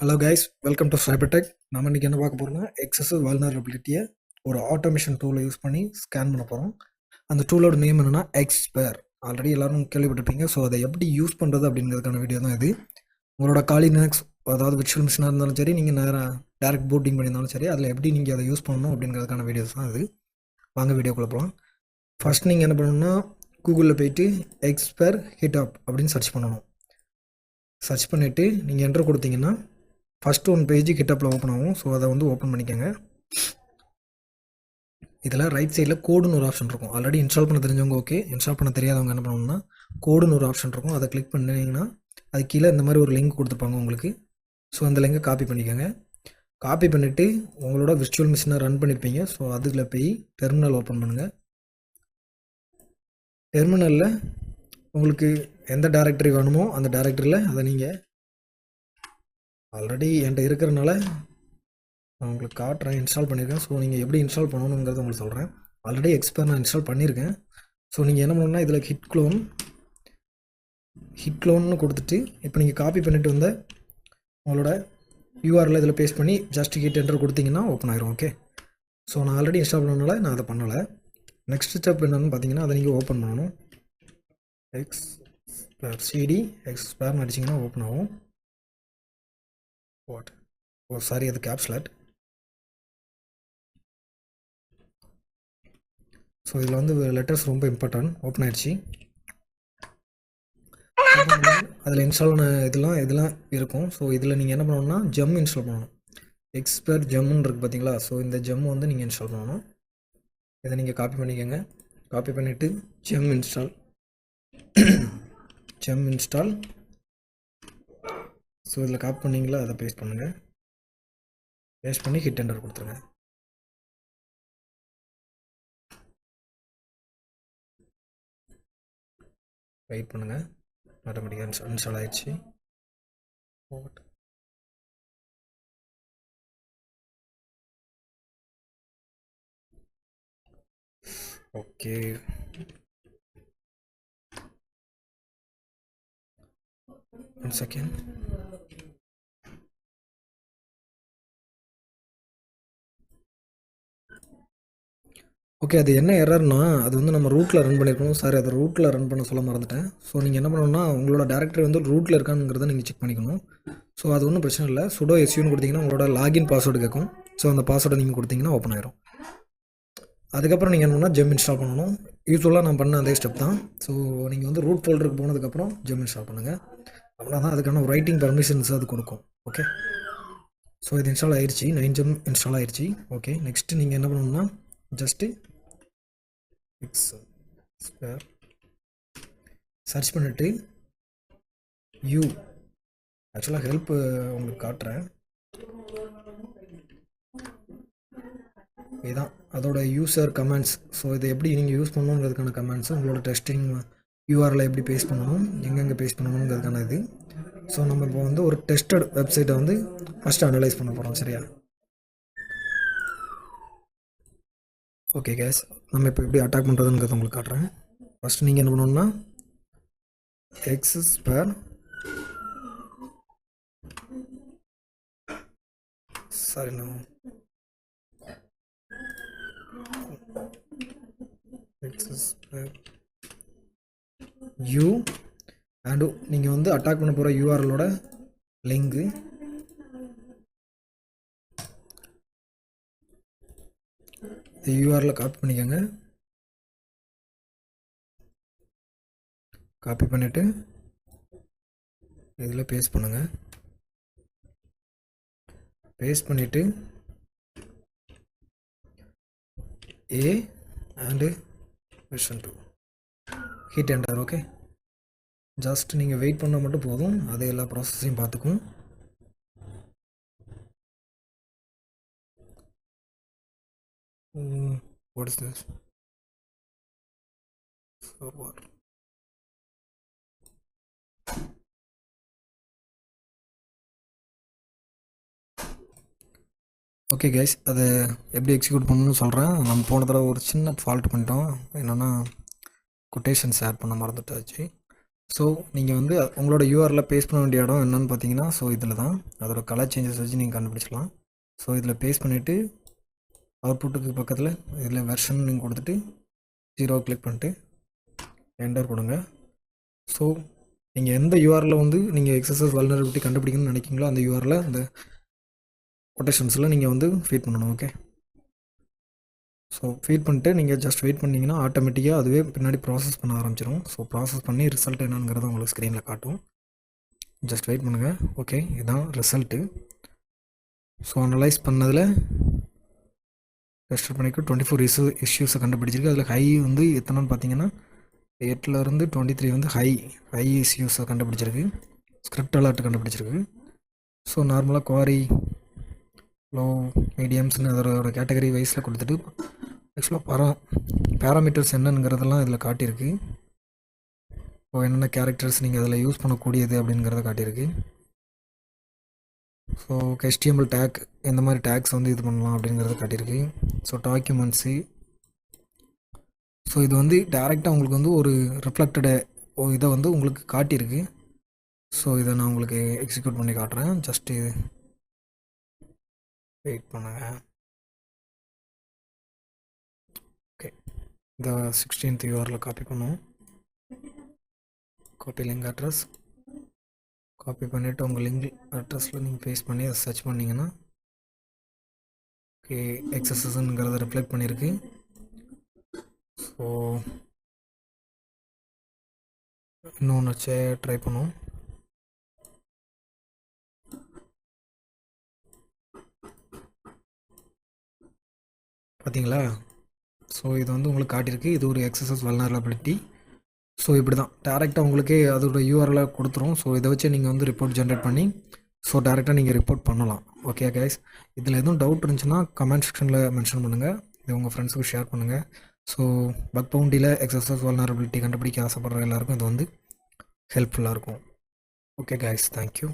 Hello guys, welcome to Cybertech. நம்ம இன்றைக்கி என்ன பார்க்க போகிறோம்னா எக்ஸசிவ் வல்னரபிலிட்டியை ஒரு ஆட்டோமேஷன் டூலை யூஸ் பண்ணி ஸ்கேன் பண்ண போகிறோம். அந்த டூலோட நேம் என்னென்னா எக்ஸ்பேர். ஆல்ரெடி எல்லோரும் கேள்விப்பட்டிருப்பீங்க. ஸோ அதை எப்படி யூஸ் பண்ணுறது அப்படிங்கிறதுக்கான வீடியோ தான் இது. உங்களோட காலி லினக்ஸ், அதாவது விர்ச்சுவல் மிஷினாக இருந்தாலும் சரி, நீங்கள் நேராக டேரக்ட் பூட்டிங் பண்ணியிருந்தாலும் சரி, அதில் எப்படி நீங்கள் அதை யூஸ் பண்ணணும் அப்படிங்கிறதுக்கான வீடியோஸ் தான் இது. வாங்க வீடியோக்குள்ளே போகலாம். ஃபஸ்ட் நீங்கள் என்ன பண்ணணும்னா கூகுளில் போயிட்டு எக்ஸ்பேர் ஹிட்அப் அப்படின்னு சர்ச் பண்ணணும். சர்ச் பண்ணிவிட்டு நீங்கள் என்ட்ரு கொடுத்தீங்கன்னா ஃபஸ்ட்டு ஒன் பேஜ் கிட்டப்பில் ஓப்பன் ஆகும். ஸோ அதை வந்து ஓப்பன் பண்ணிக்கோங்க. இதில் ரைட் சைடில் கோடுன்னு ஒரு ஆப்ஷன் இருக்கும். ஆல்ரெடி இன்ஸ்டால் பண்ண தெரிஞ்சவங்க ஓகே, இன்ஸ்டால் பண்ண தெரியாதவங்க என்ன பண்ணணும்னா கோடுன்னு ஒரு ஆப்ஷன் இருக்கும். அதை கிளிக் பண்ணிங்கன்னா அது கீழே இந்த மாதிரி ஒரு லிங்க் கொடுத்துருப்பாங்க உங்களுக்கு. ஸோ அந்த லிங்கை காப்பி பண்ணிக்கோங்க. காப்பி பண்ணிவிட்டு உங்களோட விர்ச்சுவல் மிஷினை ரன் பண்ணியிருப்பீங்க. ஸோ அதில் போய் டெர்மினல் ஓப்பன் பண்ணுங்கள். டெர்மினலில் உங்களுக்கு எந்த டேரக்டரி வேணுமோ அந்த டேரக்டரியில் அதை நீங்கள் ஆல்ரெடி என்கிட்ட இருக்கிறனால நான் உங்களுக்கு காட்டுறேன், இன்ஸ்டால் பண்ணியிருக்கேன். ஸோ நீங்கள் எப்படி இன்ஸ்டால் பண்ணணுங்கிறத உங்களுக்கு சொல்கிறேன். ஆல்ரெடி எக்ஸ்பேர் நான் இன்ஸ்டால் பண்ணியிருக்கேன். ஸோ நீங்கள் என்ன பண்ணணும்னா இதில் ஹிட் க்ளோன்னு கொடுத்துட்டு இப்போ நீங்கள் காப்பி பண்ணிவிட்டு வந்த உங்களோட யூஆரில் இதில் பேஸ்ட் பண்ணி ஜஸ்ட் ஹிட் என்டர் கொடுத்தீங்கன்னா ஓப்பன் ஆயிரும். ஓகே, ஸோ நான் ஆல்ரெடி இன்ஸ்டால் பண்ணனால நான் அதை பண்ணலை. நெக்ஸ்ட் ஸ்டெப் என்னென்னு பார்த்தீங்கன்னா அதை நீங்கள் ஓப்பன் பண்ணணும். சிடி எக்ஸ்பேர்னு அடிச்சிங்கன்னா ஓப்பன் ஆகும். சாரி, அது கேப்ஸ்லெட். ஸோ இதில் வந்து லெட்டர்ஸ் ரொம்ப இம்பார்ட்டன்ட். ஓப்பன் ஆகிடுச்சு. அதில் இன்ஸ்டால் இதெல்லாம் இருக்கும். ஸோ இதில் நீங்கள் என்ன பண்ணணும்னா ஜெம் இன்ஸ்டால் பண்ணணும். எக்ஸ்பேர் ஜெம்முன்னு இருக்குது பார்த்தீங்களா? ஸோ இந்த ஜெம் வந்து நீங்கள் இன்ஸ்டால் பண்ணணும். இதை நீங்கள் காப்பி பண்ணிக்கோங்க. காப்பி பண்ணிவிட்டு ஜெம் இன்ஸ்டால். ஸோ இதில் காப்பி பண்ணிங்களா, அதை பேஸ்ட் பண்ணுங்கள். பேஸ்ட் பண்ணி ஹிட் என்டர் கொடுத்துருங்க. வெயிட் பண்ணுங்கள், ஆட்டோமேட்டிக்காக இன்ஸ்டால் ஆகிடுச்சு. Okay, one second. ஓகே, அது என்ன எரர்னா அது வந்து நம்ம ரூட்டில் ரன் பண்ணியிருக்கணும். சார், அதை ரூட்டில் ரன் பண்ண சொல்ல மறந்துட்டேன். ஸோ நீங்கள் என்ன பண்ணணும்னா உங்களோட டேரக்டரி வந்து ரூட்டில் இருக்கானுங்கிறத நீங்கள் செக் பண்ணிக்கணும். ஸோ அது ஒன்றும் பிரச்சனை இல்லை. சுடோ எஸ்யூன்னு கொடுத்தீங்கன்னா உங்களோட லாகின் பாஸ்வேர்டு கேட்கும். ஸோ அந்த பாஸ்வேர்டை நீங்கள் கொடுத்தீங்கன்னா ஓப்பன் ஆயிரும். அதுக்கப்புறம் நீங்கள் என்ன பண்ணால் ஜெம் இன்ஸ்டால் பண்ணணும். யூஸ்வலாக நான் பண்ண அதே ஸ்டெப் தான். ஸோ நீங்கள் வந்து ரூட் ஃபோல்டருக்கு போனதுக்கப்புறம் ஜெம் இன்ஸ்டால் பண்ணுங்கள். அப்படின்னா தான் அதுக்கான ரைட்டிங் பர்மிஷன்ஸ் அது கொடுக்கும். ஓகே, ஸோ இது இன்ஸ்டால் ஆயிடுச்சு. 9 ஜெம் இன்ஸ்டால் ஆயிடுச்சு. ஓகே, நெக்ஸ்ட்டு நீங்கள் என்ன பண்ணணும்னா ஜஸ்ட்டு எக்ஸ்பேர் சர்ச் பண்ணிவிட்டு ஆக்சுவலாக ஹெல்ப் உங்களுக்கு காட்டுறேன். இதுதான் அதோட யூசர் கமெண்ட்ஸ். ஸோ இதை எப்படி நீங்கள் யூஸ் பண்ணணுங்கிறதுக்கான கமெண்ட்ஸ், உங்களோட டெஸ்டிங் யூஆரில் எப்படி பேஸ்ட் பண்ணணும், எங்கெங்கே பேஸ்ட் பண்ணணுங்கிறதுக்கான இது. ஸோ நம்ம இப்போ வந்து ஒரு டெஸ்டட் வெப்சைட்டை வந்து ஃபஸ்ட்டு அனலைஸ் பண்ண போகிறோம். சரியா? ஓகே கேஸ், நம்ம இப்போ எப்படி அட்டாக் பண்ணுறதுங்கிறத உங்களுக்கு காட்டுறேன். ஃபஸ்ட்டு நீங்கள் என்ன பண்ணணும்னா எக்ஸ்பேர் அண்டு நீங்கள் வந்து அட்டாக் பண்ண போகிற யூஆர்எலோட லிங்கு இந்த யூஆரில் காப்பி பண்ணிக்கோங்க. காப்பி பண்ணிவிட்டு இதில் பேஸ்ட் பண்ணுங்கள். பேஸ்ட் பண்ணிவிட்டு A and version 2 hit enter. Okay, just நீங்கள் வெயிட் பண்ணால் மட்டும் போதும், அது எல்லா ப்ராசஸையும் பார்த்துக்கும். What is this? Server. Okay guys, அதை எப்படி எக்ஸிக்யூட் பண்ணணும்னு சொல்கிறேன். நம்ம போன தடவை ஒரு சின்ன ஃபால்ட் பண்ணிட்டோம். என்னென்னா கொட்டேஷன்ஸ் ஆட் பண்ண மறந்துட்டாச்சு. ஸோ நீங்கள் வந்து உங்களோட யூஆரில் பேஸ்ட் பண்ண வேண்டிய இடம் என்னென்னு பார்த்தீங்கன்னா, ஸோ இதில் தான் அதோட கலர் சேஞ்சஸ் வச்சு நீங்கள் கண்டுபிடிச்சிக்கலாம். ஸோ இதில் பேஸ்ட் பண்ணிவிட்டு அவுட்புட்டுக்கு பக்கத்தில் இதில் வெர்ஷன் நீங்கள் கொடுத்துட்டு 0 கிளிக் பண்ணிட்டு என்டர் கொடுங்க. ஸோ நீங்கள் எந்த யூஆரில் வந்து நீங்கள் எக்ஸசஸ் வல்னரபிலிட்டி கண்டுபிடிக்கணும்னு நினைக்கிங்களோ அந்த யூஆரில் அந்த கொட்டேஷன்ஸில் நீங்கள் வந்து ஃபீட் பண்ணணும். ஓகே, ஸோ ஃபீட் பண்ணிட்டு நீங்கள் ஜஸ்ட் வெயிட் பண்ணிங்கன்னா ஆட்டோமேட்டிக்காக அதுவே பின்னாடி ப்ராசஸ் பண்ண ஆரம்பிச்சிடும். ஸோ ப்ராசஸ் பண்ணி ரிசல்ட் என்னங்கிறத உங்களுக்கு ஸ்க்ரீனில் காட்டும். ஜஸ்ட் வெயிட் பண்ணுங்கள். ஓகே, இதுதான் ரிசல்ட்டு. ஸோ அனலைஸ் பண்ணதில் ரெஜிஸ்டர் பண்ணிக்க 24 இஷ்யூஸை கண்டுபிடிச்சிருக்கு. அதில் ஹை வந்து எத்தனைன்னு பார்த்தீங்கன்னா 8லேருந்து 23 வந்து ஹை இஷ்யூஸை கண்டுபிடிச்சிருக்கு. ஸ்கிரிப்ட் அலர்ட் கண்டுபிடிச்சிருக்கு. ஸோ நார்மலாக குவாரி லோ மீடியம்ஸ்னு அதோட கேட்டகரி வைஸில் கொடுத்துட்டு ஆக்சுவலாக பேராமீட்டர்ஸ் என்னங்கிறதெல்லாம் இதில் காட்டியிருக்கு. ஸோ என்னென்ன கேரக்டர்ஸ் நீங்கள் அதில் யூஸ் பண்ணக்கூடியது அப்படிங்கிறத காட்டியிருக்கு. ஸோ HTML டேக் எந்த மாதிரி டேக்ஸ் வந்து இது பண்ணலாம் அப்படிங்கிறத காட்டியிருக்கு. ஸோ டாக்குமெண்ட்ஸு, ஸோ இது வந்து டேரெக்டாக உங்களுக்கு வந்து ஒரு ரிஃப்ளெக்டடு இதை வந்து உங்களுக்கு காட்டியிருக்கு. ஸோ இதை நான் உங்களுக்கு எக்ஸிக்யூட் பண்ணி காட்டுறேன். ஜஸ்ட்டு வெயிட் பண்ணுங்கள். ஓகே, இந்த 16th யூஆரில் காப்பி பண்ணுவோம். காப்பி லிங்க் அட்ரஸ் காப்பி பண்ணிவிட்டு உங்கள் லிங்க் அட்ரஸில் நீங்கள் பேஸ்ட் பண்ணி அதை சர்ச் பண்ணிங்கன்னா ஓகே எக்ஸசஸ்ங்கிறத ரிஃப்ளெக்ட் பண்ணியிருக்கு. ஸோ இன்னொன்று வச்சு ட்ரை பண்ணுவோம். பார்த்தீங்களா? ஸோ இது வந்து உங்களுக்கு காட்டியிருக்கு. இது ஒரு எக்ஸசஸ் வல்னரபிலிட்டி. ஸோ இப்படி தான் டேரெக்டாக உங்களுக்கே அதோட யூஆரில் கொடுத்துரும். ஸோ இதை வச்சு நீங்கள் வந்து ரிப்போர்ட் ஜென்ரேட் பண்ணி ஸோ டேரெக்டாக நீங்கள் ரிப்போர்ட் பண்ணலாம். ஓகே கைஸ், இதில் எதுவும் டவுட் இருந்துச்சுன்னா கமெண்ட் செக்ஷனில் மென்ஷன் பண்ணுங்கள். இது உங்கள் ஃப்ரெண்ட்ஸுக்கு ஷேர் பண்ணுங்கள். ஸோ பக் பவுண்டியில் எக்ஸசஸ் வல்னரபிலிட்டி கண்டுபிடிக்க ஆசைப்படுற எல்லாருக்கும் இது வந்து ஹெல்ப்ஃபுல்லாக இருக்கும். Okay guys, thank you.